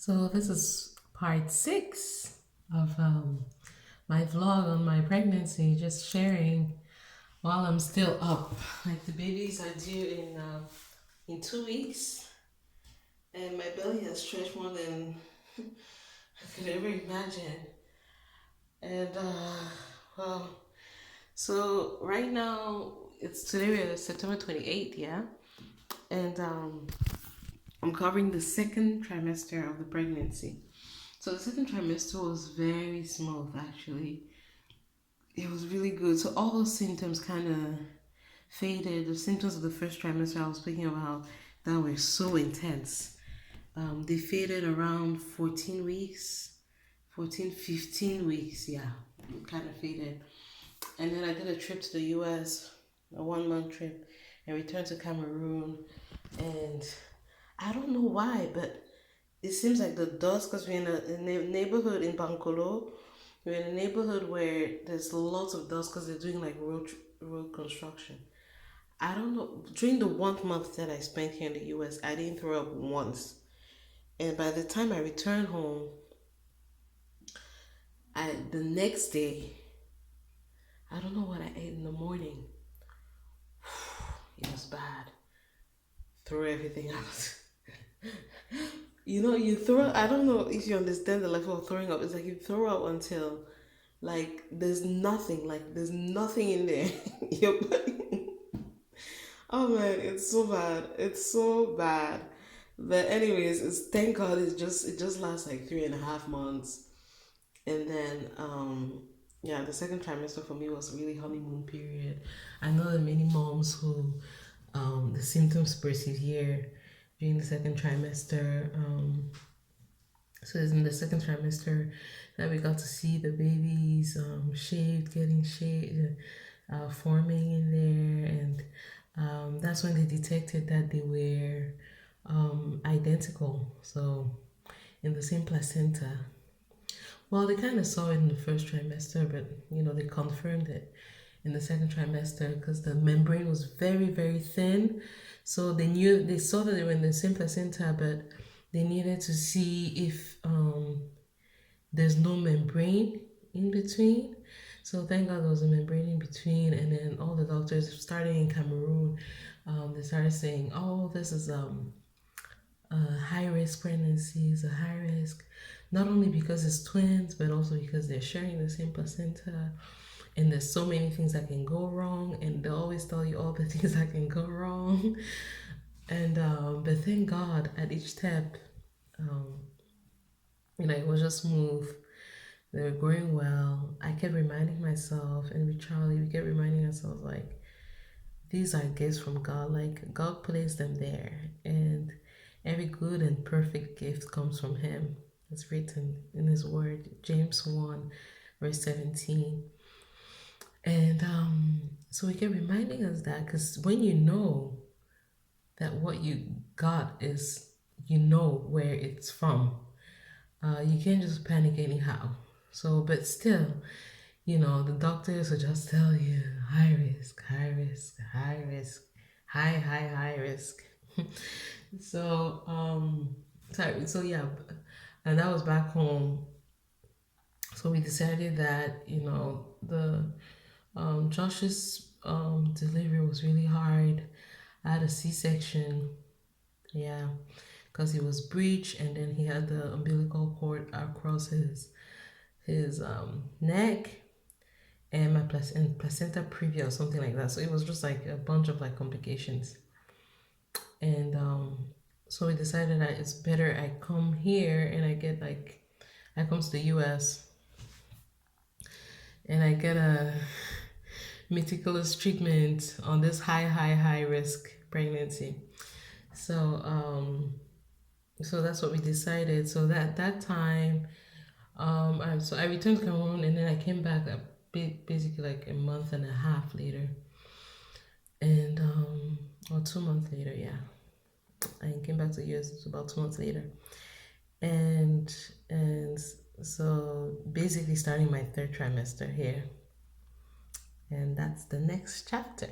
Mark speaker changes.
Speaker 1: So this is part 6 of my vlog on my pregnancy, just sharing while I'm still up. Like the babies are due in 2 weeks, and my belly has stretched more than I could ever imagine. And well, so right now it's today September 28th, yeah, and I'm covering the second trimester of the pregnancy. So the second trimester was very smooth, actually. It was really good. So all those symptoms kind of faded. The symptoms of the first trimester I was speaking about that were so intense. They faded around 14 weeks, 14, 15 weeks, yeah, kind of faded. And then I did a trip to the US, a 1-month trip, and returned to Cameroon. And I don't know why, but it seems like the dust, because we're in a neighborhood in Bankolo. We're in a neighborhood where there's lots of dust because they're doing like road construction. I don't know. During the 1 month that I spent here in the US, I didn't throw up once. And by the time I returned home, the next day, I don't know what I ate in the morning. It was bad. Throw everything out. You throw, I don't know if you understand the level of throwing up. It's like you throw up until like there's nothing in there. Your body. Oh man, it's so bad. It's so bad. But anyways, it's thank God it just lasts like 3.5 months. And then yeah, the second trimester for me was really honeymoon period. I know that many moms who the symptoms persevere during the second trimester. So it's in the second trimester that we got to see the babies getting shaved, forming in there, and that's when they detected that they were identical. So in the same placenta. Well, they kind of saw it in the first trimester, but they confirmed it in the second trimester because the membrane was very, very thin. So they saw that they were in the same placenta, but they needed to see if there's no membrane in between. So thank God there was a membrane in between, and then all the doctors, starting in Cameroon, they started saying, "Oh, this is a high-risk pregnancy. It's a high risk, not only because it's twins, but also because they're sharing the same placenta, and there's so many things that can go wrong, and they always tell you all the things that can go wrong." And but thank God at each step, it was just smooth. They were growing well. I kept reminding myself, and with Charlie, we kept reminding ourselves, like, these are gifts from God. Like, God placed them there, and every good and perfect gift comes from Him. It's written in His Word, James 1, verse 17. And so we kept reminding us that, because when you know that what you got is, where it's from, you can't just panic anyhow. So, but still, the doctors will just tell you high risk, high risk, high risk, high risk. So, so yeah, and that was back home. So we decided that, the Josh's delivery was really hard. I had a C-section, yeah, because he was breached, and then he had the umbilical cord across his neck, and my placenta previa or something like that. So it was just like a bunch of like complications, and so we decided that it's better I come here and I come to the US and I get a meticulous treatment on this high risk pregnancy. So so that's what we decided. So that time, so I returned to Cameroon, and then I came back basically like a month and a half later, and or 2 months later, yeah. I came back to the US about 2 months later, and so basically starting my third trimester here, and that's the next chapter.